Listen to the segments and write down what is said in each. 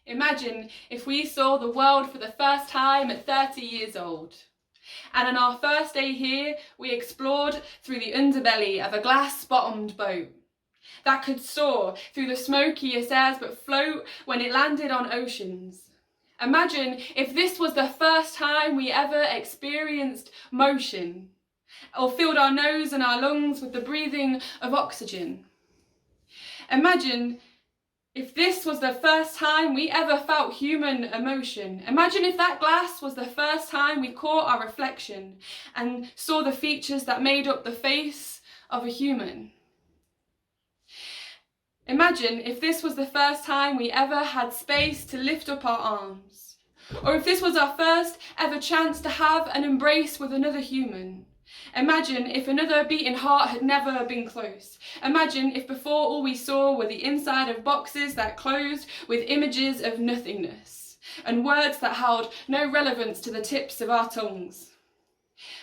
Imagine if we saw the world for the first time at 30 years old. And on our first day here, we explored through the underbelly of a glass-bottomed boat that could soar through the smokiest airs but float when it landed on oceans. Imagine if this was the first time we ever experienced motion, or filled our nose and our lungs with the breathing of oxygen. Imagine if this was the first time we ever felt human emotion. Imagine if that glass was the first time we caught our reflection and saw the features that made up the face of a human. Imagine if this was the first time we ever had space to lift up our arms. Or if this was our first ever chance to have an embrace with another human. Imagine if another beating heart had never been close. Imagine if before all we saw were the inside of boxes that closed with images of nothingness and words that held no relevance to the tips of our tongues.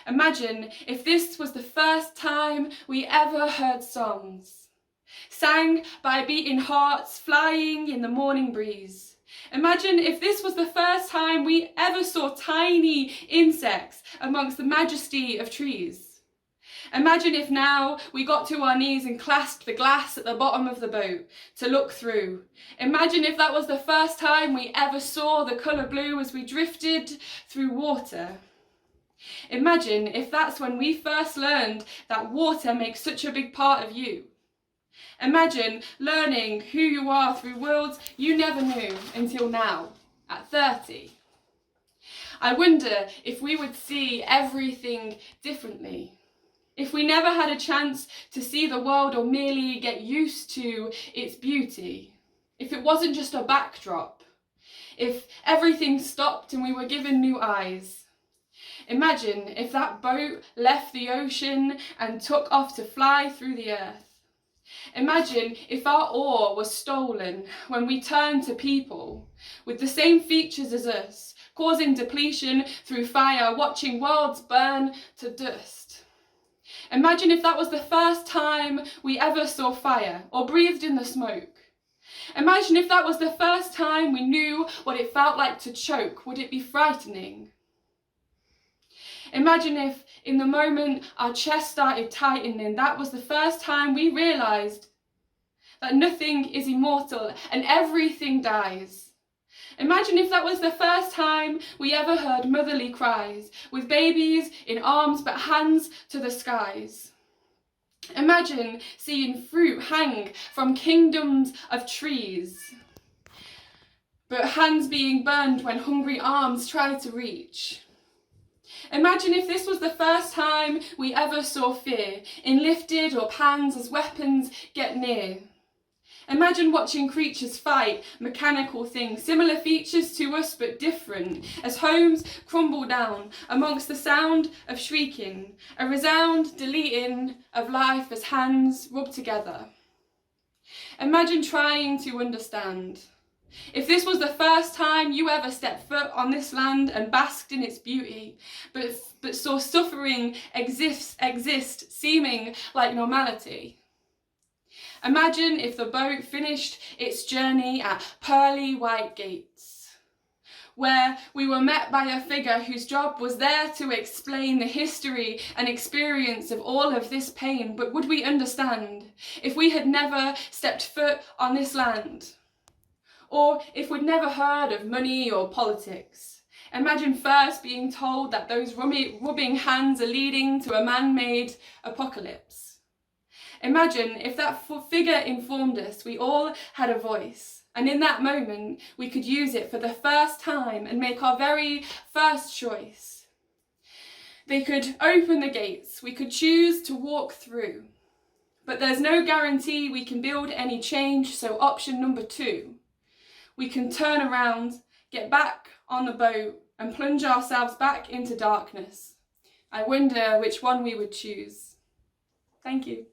Imagine if this was the first time we ever heard songs, sang by beating hearts flying in the morning breeze. Imagine if this was the first time we ever saw tiny insects amongst the majesty of trees. Imagine if now we got to our knees and clasped the glass at the bottom of the boat to look through. Imagine if that was the first time we ever saw the colour blue as we drifted through water. Imagine if that's when we first learned that water makes such a big part of you. Imagine learning who you are through worlds you never knew until now, at 30. I wonder if we would see everything differently. If we never had a chance to see the world or merely get used to its beauty. If it wasn't just a backdrop. If everything stopped and we were given new eyes. Imagine if that boat left the ocean and took off to fly through the earth. Imagine if our awe was stolen when we turned to people with the same features as us, causing depletion through fire, watching worlds burn to dust. Imagine if that was the first time we ever saw fire or breathed in the smoke. Imagine if that was the first time we knew what it felt like to choke. Would it be frightening? Imagine if, in the moment our chest started tightening, that was the first time we realised that nothing is immortal and everything dies. Imagine if that was the first time we ever heard motherly cries, with babies in arms but hands to the skies. Imagine seeing fruit hang from kingdoms of trees, but hands being burned when hungry arms try to reach. Imagine if this was the first time we ever saw fear, enlifted or pans as weapons get near. Imagine watching creatures fight, mechanical things, similar features to us but different, as homes crumble down amongst the sound of shrieking, a resound deleting of life as hands rub together. Imagine trying to understand. If this was the first time you ever stepped foot on this land and basked in its beauty, but saw suffering exist seeming like normality. Imagine if the boat finished its journey at pearly white gates, where we were met by a figure whose job was there to explain the history and experience of all of this pain. But would we understand if we had never stepped foot on this land? Or if we'd never heard of money or politics? Imagine first being told that those rubbing hands are leading to a man-made apocalypse. Imagine if that figure informed us we all had a voice, and in that moment we could use it for the first time and make our very first choice. They could open the gates, we could choose to walk through, but there's no guarantee we can build any change, so option number 2. We can turn around, get back on the boat and plunge ourselves back into darkness. I wonder which one we would choose. Thank you.